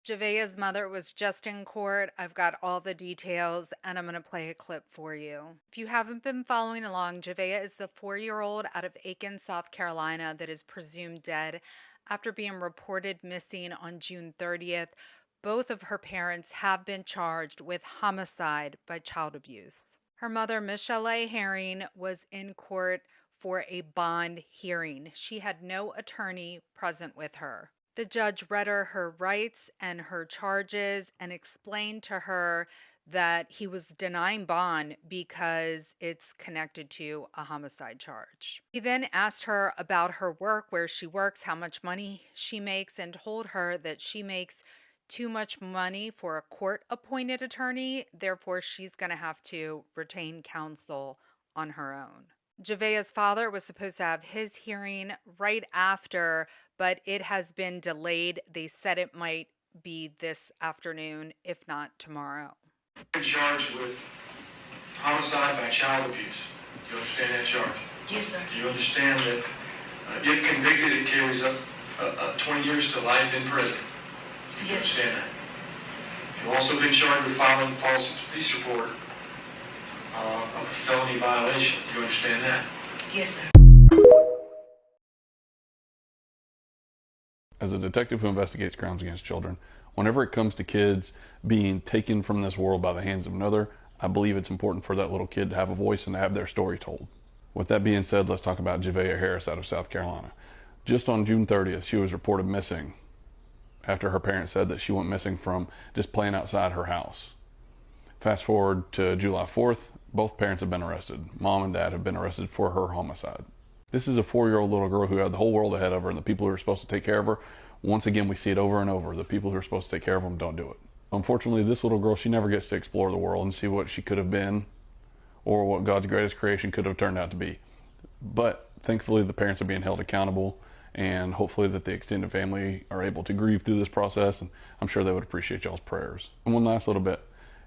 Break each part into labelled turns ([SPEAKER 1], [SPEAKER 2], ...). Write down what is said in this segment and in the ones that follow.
[SPEAKER 1] Javeayah's mother was just in court. I've got all the details and I'm going to play a clip for you. If you haven't been following along, Javeayah is the 4-year-old out of Aiken, South Carolina that is presumed dead after being reported missing on June 30th. Both of her parents have been charged with homicide by child abuse. Her mother, Michelle Herring, was in court for a bond hearing. She had no attorney present with her. The judge read her rights and her charges and explained to her that he was denying bond because it's connected to a homicide charge. He then asked her about her work, where she works, how much money she makes, and told her that she makes too much money for a court appointed attorney. Therefore, she's going to have to retain counsel on her own. Javeayah's father was supposed to have his hearing right after, but it has been delayed. They said it might be this afternoon, if not tomorrow.
[SPEAKER 2] Been charged with homicide by child abuse. Do you understand that charge?
[SPEAKER 3] Yes, sir.
[SPEAKER 2] Do you understand that if convicted, it carries up 20 years to life in prison? Do you
[SPEAKER 3] Yes,
[SPEAKER 2] understand that? You've also been charged with filing false police report of a felony violation. Do you understand that?
[SPEAKER 3] yes, sir.
[SPEAKER 4] As a detective who investigates crimes against children, whenever it comes to kids being taken from this world by the hands of another, I believe it's important for that little kid to have a voice and to have their story told. With that being said, let's talk about Javeayah Harris out of South Carolina. Just on June 30th, she was reported missing after her parents said that she went missing from just playing outside her house. Fast forward to July 4th, both parents have been arrested. Mom and dad have been arrested for her homicide. This is a 4-year-old little girl who had the whole world ahead of her, and the people who are supposed to take care of her, once again, we see it over and over. The people who are supposed to take care of them don't do it. Unfortunately, this little girl, she never gets to explore the world and see what she could have been or what God's greatest creation could have turned out to be. But thankfully, the parents are being held accountable, and hopefully that the extended family are able to grieve through this process, and I'm sure they would appreciate y'all's prayers. And one last little bit.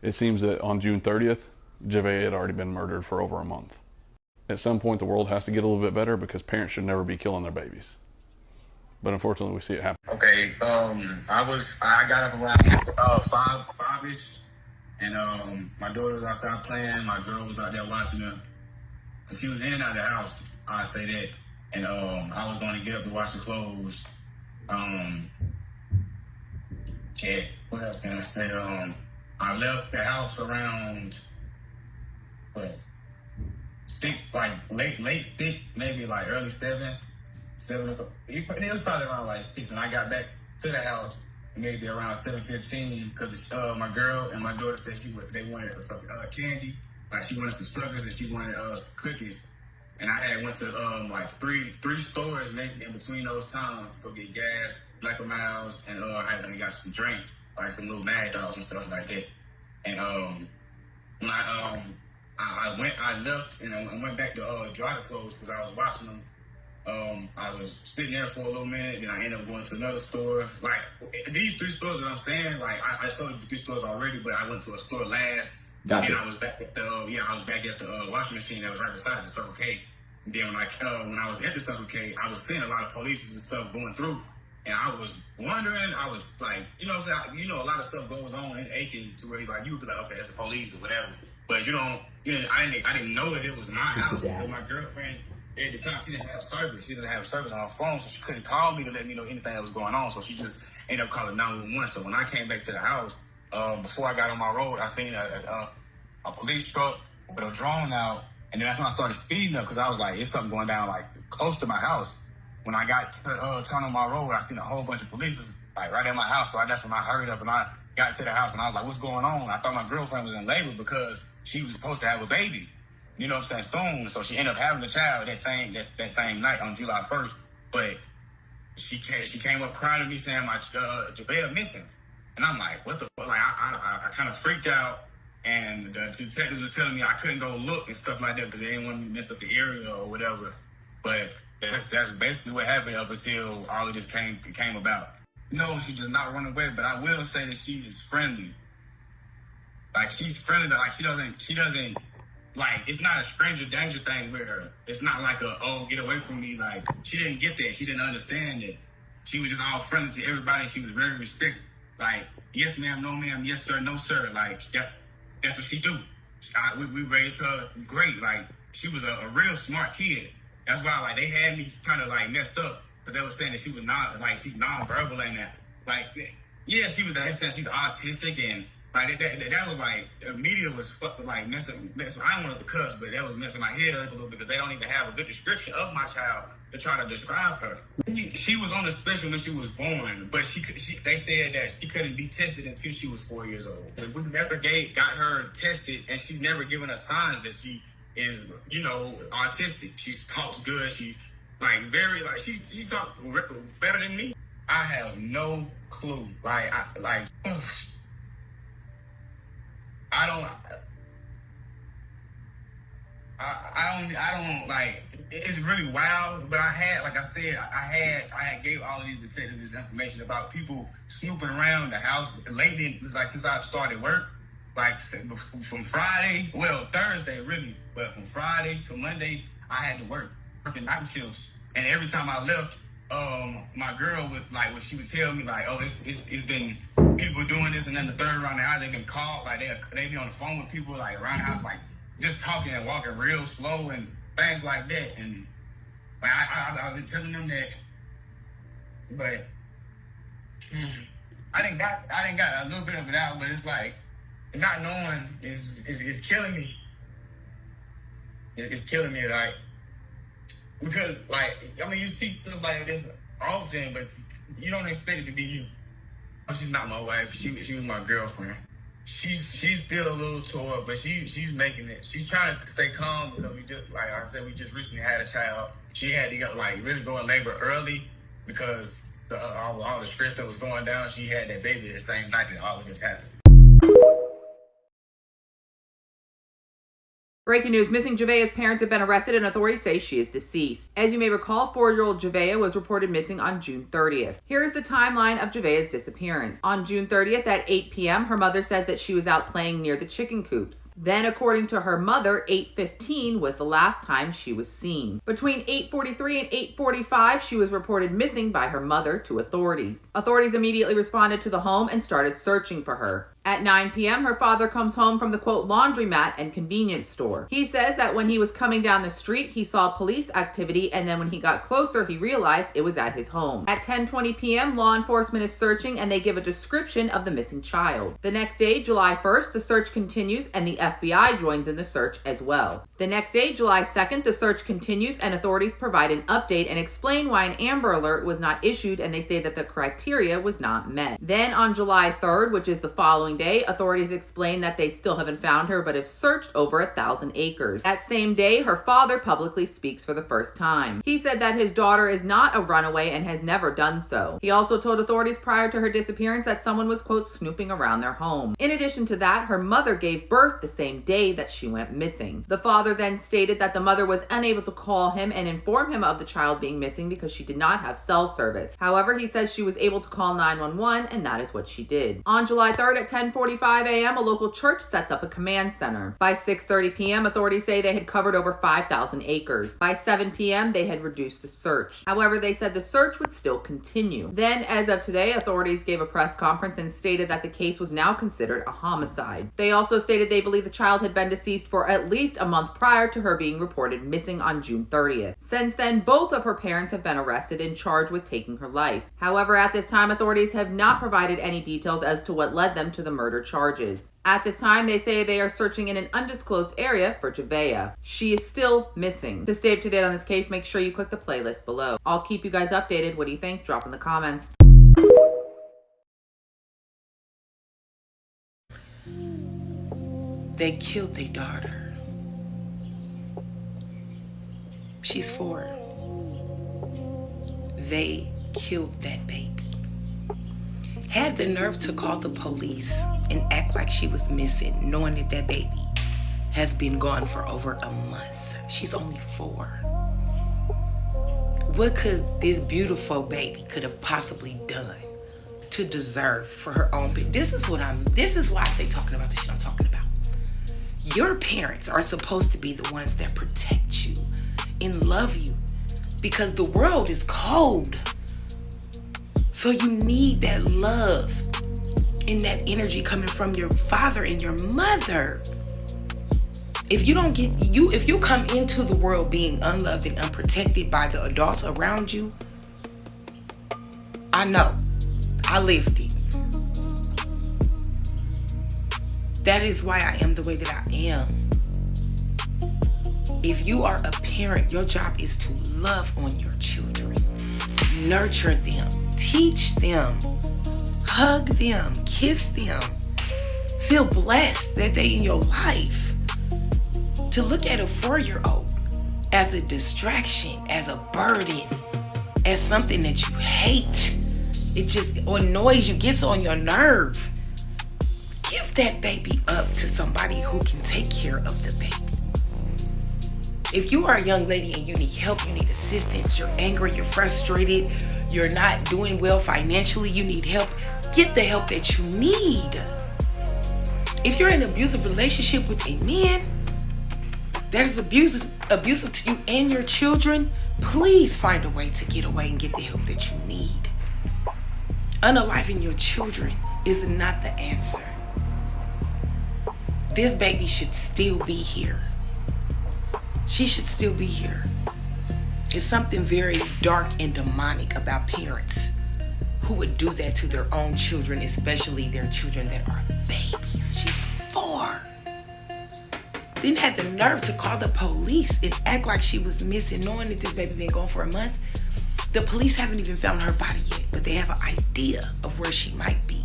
[SPEAKER 4] It seems that on June 30th, Javeayah had already been murdered for over a month. At some point, the world has to get a little bit better because parents should never be killing their babies. But unfortunately, we see it happen.
[SPEAKER 5] Okay, I got up around five-ish, and my daughter was outside playing. My girl was out there watching her. She was in and out of the house, I say that. And I was going to get up and wash the clothes. What else can I say? I left the house around, 6, like late 6, maybe like early 7 o'clock. It was probably around like 6, and I got back to the house maybe around 7:15 because my girl and my daughter said they wanted some candy, like she wanted some suckers and she wanted some cookies, and I had went to like three stores maybe in between those times to go get gas, Black & Miles, and I got some drinks like some little Mad Dogs and stuff like that, and when I left and I went back to dry the clothes because I was watching them. I was sitting there for a little minute, then I ended up going to another store. Like these 3 stores that I'm saying, like I sold the 3 stores already, but I went to a store last.
[SPEAKER 6] Gotcha.
[SPEAKER 5] And I was back at the washing machine that was right beside the Circle K. And then when I was at the Circle K, I was seeing a lot of police and stuff going through, and I was wondering. I was like, you know what I'm saying? You know, a lot of stuff goes on in Aiken to where like you would be like, okay, that's the police or whatever. But I didn't know that it was my house. But my girlfriend. At the time, she didn't have service. She didn't have service on her phone, so she couldn't call me to let me know anything that was going on. So she just ended up calling 911. So when I came back to the house, before I got on my road, I seen a police truck with a drone out, and then that's when I started speeding up because I was like, it's something going down like close to my house. When I got turned on my road, I seen a whole bunch of police like right at my house. So that's when I hurried up and I got to the house, and I was like, what's going on? I thought my girlfriend was in labor because she was supposed to have a baby. You know what I'm saying, soon. So she ended up having a child that same night on July 1st. But she came up crying to me saying my Javeayah missing. And I'm like, what the fuck? Like I kind of freaked out, and the detectives was telling me I couldn't go look and stuff like that because they didn't want me to mess up the area or whatever. But that's basically what happened up until all of this came about. No, she does not run away, but I will say that she is friendly. Like she's friendly, like she doesn't. Like, it's not a stranger danger thing where it's not like get away from me. Like, she didn't get that. She didn't understand that. She was just all friendly to everybody. She was very respectful. Like, yes, ma'am, no, ma'am, yes, sir, no, sir. Like, that's what she do. We raised her great. Like, she was a real smart kid. That's why, like, they had me kind of, like, messed up. But they were saying that she was not, like, she's non-verbal and that. Like, yeah, she was, saying she's autistic and, like, that was, like, the media was, like, messing. I don't want to cuss, but that was messing my head up a little bit because they don't even have a good description of my child to try to describe her. She was on the special when she was born, but they said that she couldn't be tested until she was 4 years old. We never got her tested, and she's never given us signs that she is, autistic. She talks good. She's like very like she talks better than me. I have no clue. I don't like. It's really wild, but I had gave all of these detectives this information about people snooping around the house lately. It's like since I started work, like from Friday, well Thursday really, but from Friday to Monday, I had to working night shifts, and every time I left, my girl would like when she would tell me like, oh, it's been people doing this, and then the third around the house they've been called, like they be on the phone with people like around the house, like just talking and walking real slow and things like that. And like, I've been telling them that, but I didn't got a little bit of it out, but it's like not knowing is killing me. It's killing me, like, because like I mean you see stuff like this often, but you don't expect it to be you. She's not my wife. She was my girlfriend. She's still a little tore up, but she's making it. She's trying to stay calm because we just, like I said, we just recently had a child. She had to really go in labor early because all the stress that was going down. She had that baby the same night that all of this happened.
[SPEAKER 3] Breaking news, missing Javeayah's parents have been arrested and authorities say she is deceased. As you may recall, 4-year-old Javeayah was reported missing on June 30th. Here is the timeline of Javeayah's disappearance. On June 30th at 8 p.m., her mother says that she was out playing near the chicken coops. Then, according to her mother, 8:15 was the last time she was seen. Between 8:43 and 8:45, she was reported missing by her mother to authorities. Authorities immediately responded to the home and started searching for her. At 9 p.m., her father comes home from the quote laundromat and convenience store. He says that when he was coming down the street, he saw police activity, and then when he got closer, he realized it was at his home. At 10:20 p.m., law enforcement is searching and they give a description of the missing child. The next day, July 1st, the search continues and the FBI joins in the search as well. The next day, July 2nd, the search continues and authorities provide an update and explain why an Amber Alert was not issued, and they say that the criteria was not met. Then on July 3rd, which is the following day, authorities explain that they still haven't found her but have searched over 1,000 acres. That same day, her father publicly speaks for the first time. He said that his daughter is not a runaway and has never done so. He also told authorities prior to her disappearance that someone was, quote, snooping around their home. In addition to that, her mother gave birth the same day that she went missing. The father then stated that the mother was unable to call him and inform him of the child being missing because she did not have cell service. However, he says she was able to call 911, and that is what she did. On July 3rd at 10:45 a.m., a local church sets up a command center. By 6:30 p.m., authorities say they had covered over 5,000 acres. By 7 p.m., they had reduced the search. However, they said the search would still continue. Then, as of today, authorities gave a press conference and stated that the case was now considered a homicide. They also stated they believe the child had been deceased for at least a month prior to her being reported missing on June 30th. Since then, both of her parents have been arrested and charged with taking her life. However, at this time, authorities have not provided any details as to what led them to the murder charges. At this time, they say they are searching in an undisclosed area for Javeayah. She is still missing. To stay up to date on this case, make sure you click the playlist below. I'll keep you guys updated. What do you think? Drop in the comments.
[SPEAKER 6] They killed their daughter. She's 4. They killed that baby. Had the nerve to call the police and act like she was missing, knowing that that baby has been gone for over a month. She's only 4. What could this beautiful baby could have possibly done to deserve for her own baby? This is why I stay talking about the shit I'm talking about. Your parents are supposed to be the ones that protect you and love you because the world is cold. So you need that love. and that energy coming from your father and your mother. If you don't if you come into the world being unloved and unprotected by the adults around you, I know, I lived it. That is why I am the way that I am. If you are a parent, your job is to love on your children, nurture them, teach them, hug them, kiss them, feel blessed that they're in your life. To look at a 4-year-old as a distraction, as a burden, as something that you hate, it just annoys you, gets on your nerve. Give that baby up to somebody who can take care of the baby. If you are a young lady and you need help, you need assistance, you're angry, you're frustrated, you're not doing well financially, you need help, get the help that you need. If you're in an abusive relationship with a man that is abusive to you and your children, please find a way to get away and get the help that you need. Unaliving your children is not the answer. This baby should still be here. She should still be here. It's something very dark and demonic about parents who would do that to their own children, especially their children that are babies. She's 4. Didn't have the nerve to call the police and act like she was missing, knowing that this baby been gone for a month. The police haven't even found her body yet, but they have an idea of where she might be,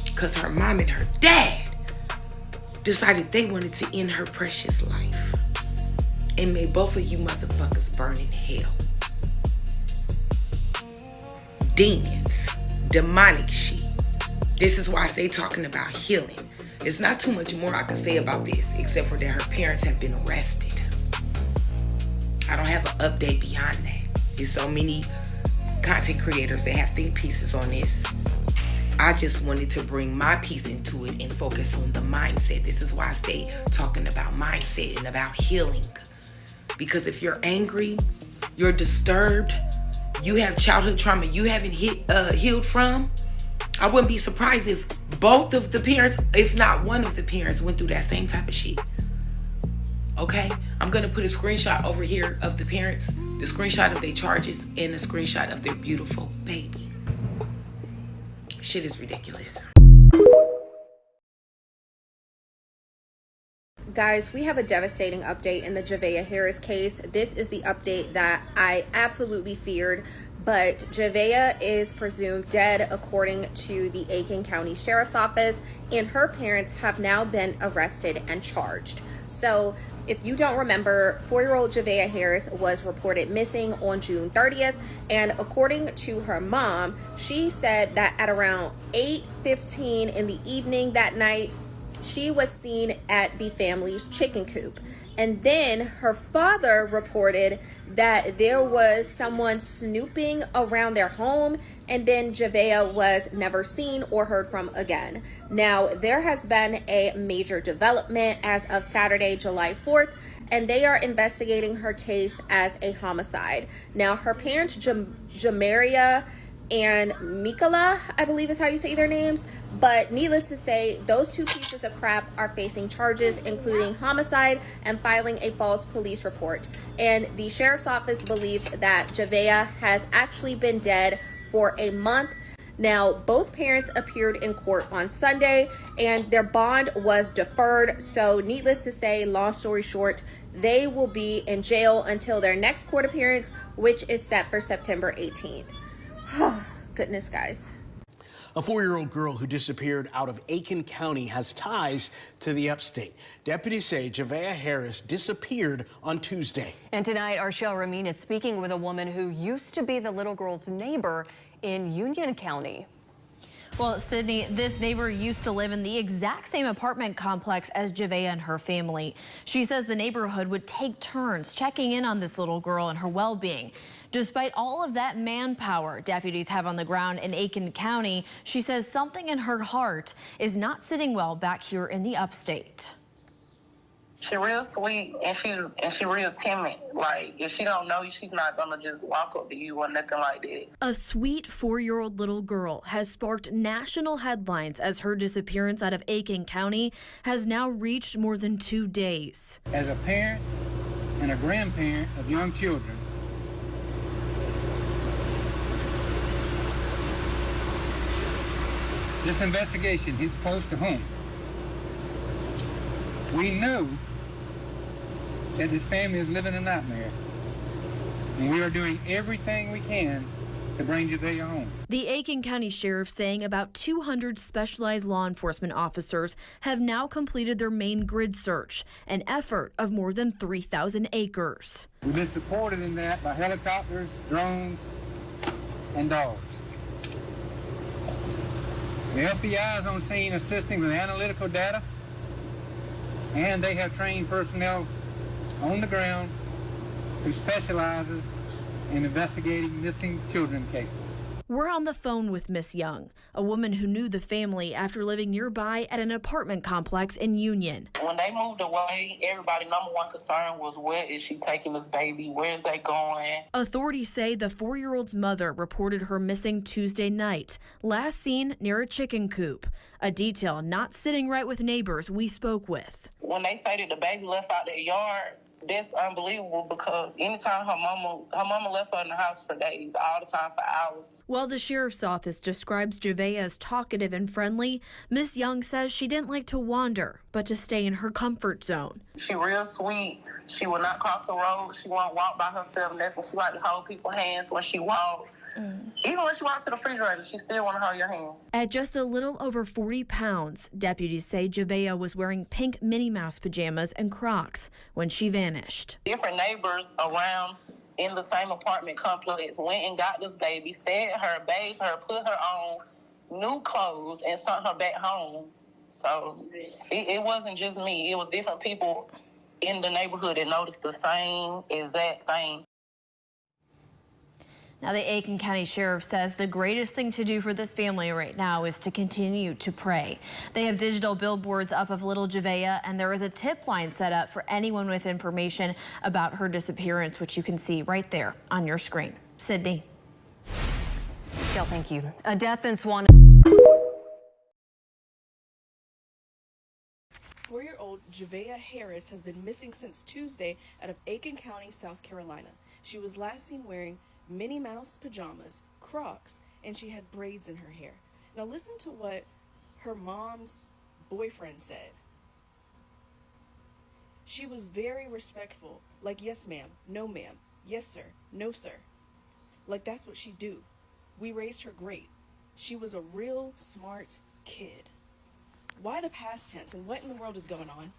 [SPEAKER 6] because her mom and her dad decided they wanted to end her precious life. And may both of you motherfuckers burn in hell. Demons, demonic shit. This is why I stay talking about healing. There's not too much more I can say about this, except for that her parents have been arrested. I don't have an update beyond that. There's so many content creators that have think pieces on this. I just wanted to bring my piece into it and focus on the mindset. This is why I stay talking about mindset and about healing. Because if you're angry, you're disturbed, you have childhood trauma you haven't healed from, I wouldn't be surprised if both of the parents, if not one of the parents, went through that same type of shit. Okay? I'm going to put a screenshot over here of the parents, the screenshot of their charges, and a screenshot of their beautiful baby. Shit is ridiculous.
[SPEAKER 7] Guys, we have a devastating update in the Javeayah Harris case. This is the update that I absolutely feared, but Javeayah is presumed dead according to the Aiken County Sheriff's Office, and her parents have now been arrested and charged. So if you don't remember, 4-year-old Javeayah Harris was reported missing on June 30th, and according to her mom, she said that at around 8:15 in the evening that night, she was seen at the family's chicken coop. And then her father reported that there was someone snooping around their home, and then Javeayah was never seen or heard from again. Now, there has been a major development as of Saturday, July 4th, and they are investigating her case as a homicide. Now, her parents, Javeayah and Mikala, I believe is how you say their names, but needless to say, those two pieces of crap are facing charges, including homicide and filing a false police report. And the sheriff's office believes that Javeayah has actually been dead for a month. Now, both parents appeared in court on Sunday, and their bond was deferred. So needless to say, long story short, they will be in jail until their next court appearance, which is set for September 18th. Goodness, guys.
[SPEAKER 8] A 4-year-old girl who disappeared out of Aiken County has ties to the upstate. Deputies say Javeayah Harris disappeared on Tuesday.
[SPEAKER 9] And tonight, Arshel Ramin is speaking with a woman who used to be the little girl's neighbor in Union County.
[SPEAKER 10] Well, Sydney, this neighbor used to live in the exact same apartment complex as Javeayah and her family. She says the neighborhood would take turns checking in on this little girl and her well-being. Despite all of that manpower deputies have on the ground in Aiken County, she says something in her heart is not sitting well back here in the upstate.
[SPEAKER 11] She real sweet and she real timid. Like, if she don't know you, she's not gonna just walk up to you or nothing like that.
[SPEAKER 10] A sweet 4-year-old little girl has sparked national headlines as her disappearance out of Aiken County has now reached more than 2 days.
[SPEAKER 12] As a parent and a grandparent of young children, this investigation hits close to home. We know that this family is living a nightmare, and we are doing everything we can to bring Javeayah home.
[SPEAKER 10] The Aiken County Sheriff saying about 200 specialized law enforcement officers have now completed their main grid search, an effort of more than 3,000 acres.
[SPEAKER 12] We've been supported in that by helicopters, drones, and dogs. The FBI is on scene assisting with analytical data, and they have trained personnel on the ground who specializes in investigating missing children cases.
[SPEAKER 10] We're on the phone with Miss Young, a woman who knew the family after living nearby at an apartment complex in Union.
[SPEAKER 11] When they moved away, everybody's number one concern was, where is she taking this baby? Where is they going?
[SPEAKER 10] Authorities say the 4-year-old's mother reported her missing Tuesday night, last seen near a chicken coop, a detail not sitting right with neighbors we spoke with.
[SPEAKER 11] When they say that the baby left out their yard, that's unbelievable, because anytime her mama left her in the house for days, all the time for hours.
[SPEAKER 10] While the sheriff's office describes Javeayah as talkative and friendly, Miss Young says she didn't like to wander, but to stay in her comfort zone.
[SPEAKER 11] She real sweet. She will not cross the road. She won't walk by herself, nothing. She like to hold people's hands when she walks. Even when she walks to the refrigerator, she still want to hold your hand.
[SPEAKER 10] At just a little over 40 pounds, deputies say Javeayah was wearing pink Minnie Mouse pajamas and Crocs when she vanished.
[SPEAKER 11] Different neighbors around in the same apartment complex went and got this baby, fed her, bathed her, put her on new clothes, and sent her back home. So it wasn't just me. It was different people in the neighborhood that noticed the same exact thing.
[SPEAKER 10] Now, the Aiken County Sheriff says the greatest thing to do for this family right now is to continue to pray. They have digital billboards up of little Javeayah, and there is a tip line set up for anyone with information about her disappearance, which you can see right there on your screen. Sydney.
[SPEAKER 9] Gail, thank you. A death in Swan.
[SPEAKER 13] 4-year-old Javeayah Harris has been missing since Tuesday out of Aiken County, South Carolina. She was last seen wearing Minnie Mouse pajamas, Crocs, and she had braids in her hair. Now listen to what her mom's boyfriend said. She was very respectful, like, yes ma'am, no ma'am, yes sir, no sir. Like, that's what she do. We raised her great. She was a real smart kid. Why the past tense, and what in the world is going on?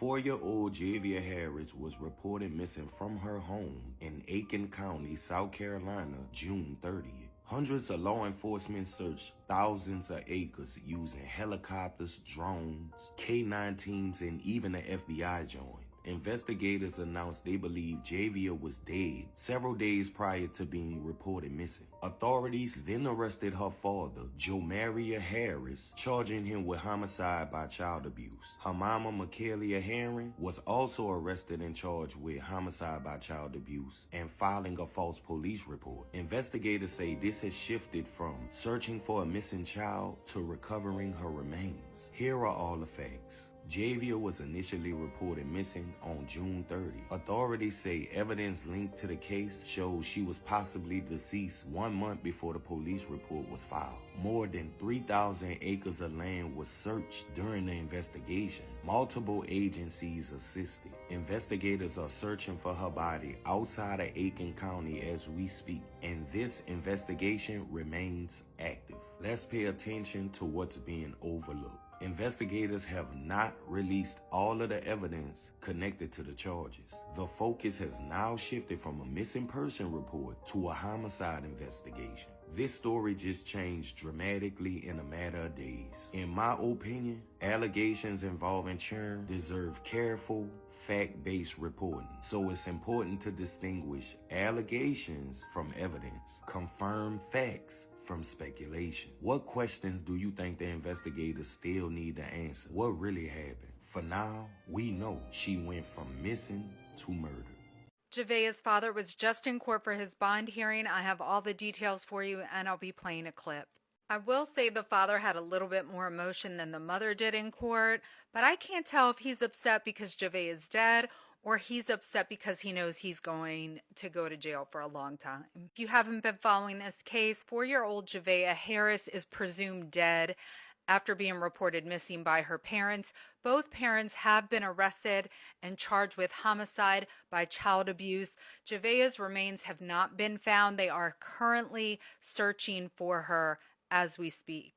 [SPEAKER 14] 4-year-old Javeayah Harris was reported missing from her home in Aiken County, South Carolina, June 30th. Hundreds of law enforcement searched thousands of acres using helicopters, drones, K-9 teams, and even the FBI joined. Investigators announced they believe Javeayah was dead several days prior to being reported missing. Authorities then arrested her father, Javeayah Harris, charging him with homicide by child abuse. Her mama, Javeayah Harris, was also arrested and charged with homicide by child abuse and filing a false police report. Investigators say this has shifted from searching for a missing child to recovering her remains. Here are all the facts. Javeayah was initially reported missing on June 30. Authorities say evidence linked to the case shows she was possibly deceased 1 month before the police report was filed. More than 3,000 acres of land was searched during the investigation. Multiple agencies assisted. Investigators are searching for her body outside of Aiken County as we speak, and this investigation remains active. Let's pay attention to what's being overlooked. Investigators have not released all of the evidence connected to the charges. The focus has now shifted from a missing person report to a homicide investigation. This story just changed dramatically in a matter of days. In my opinion, allegations involving children deserve careful, fact-based reporting. So it's important to distinguish allegations from evidence, confirm facts from speculation. What questions do you think the investigators still need to answer? What really happened? For now, we know she went from missing to murder.
[SPEAKER 1] Javeayah's father was just in court for his bond hearing. I have all the details for you, and I'll be playing a clip. I will say the father had a little bit more emotion than the mother did in court, but I can't tell if he's upset because Javeayah is dead or he's upset because he knows he's going to go to jail for a long time. If you haven't been following this case, 4-year-old Javeayah Harris is presumed dead after being reported missing by her parents. Both parents have been arrested and charged with homicide by child abuse. Javeayah's remains have not been found. They are currently searching for her as we speak.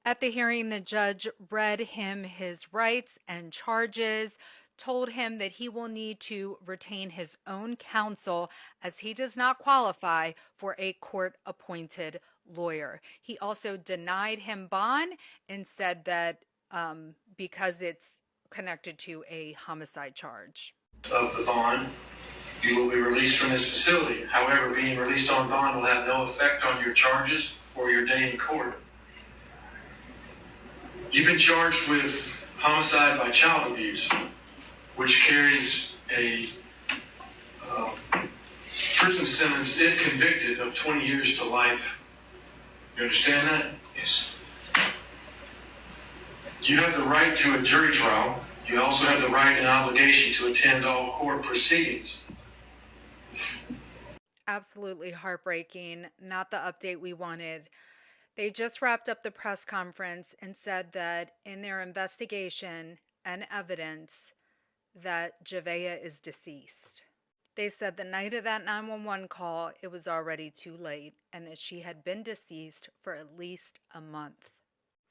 [SPEAKER 1] At the hearing, the judge read him his rights and charges, told him that he will need to retain his own counsel as he does not qualify for a court-appointed lawyer. He also denied him bond and said that because it's connected to a homicide charge.
[SPEAKER 2] Of the bond, you will be released from this facility. However, being released on bond will have no effect on your charges or your day in court. You've been charged with homicide by child abuse, which carries a prison sentence, if convicted, of 20 years to life. You understand that? Yes. You have the right to a jury trial. You also have the right and obligation to attend all court proceedings.
[SPEAKER 1] Absolutely heartbreaking. Not the update we wanted. They just wrapped up the press conference and said that in their investigation and evidence that Javeayah is deceased. They said the night of that 911 call, it was already too late and that she had been deceased for at least a month.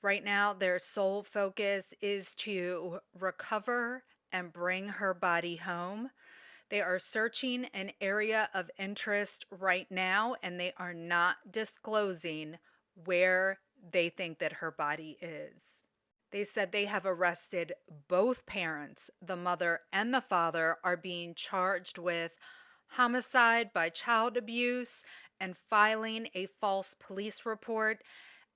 [SPEAKER 1] Right now, their sole focus is to recover and bring her body home. They are searching an area of interest right now, and they are not disclosing where they think that her body is. They said they have arrested both parents. The mother and the father are being charged with homicide by child abuse and filing a false police report,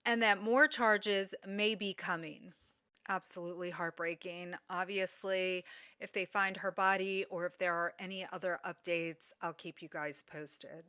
[SPEAKER 1] and that more charges may be coming. Absolutely heartbreaking. Obviously, if they find her body or if there are any other updates, I'll keep you guys posted.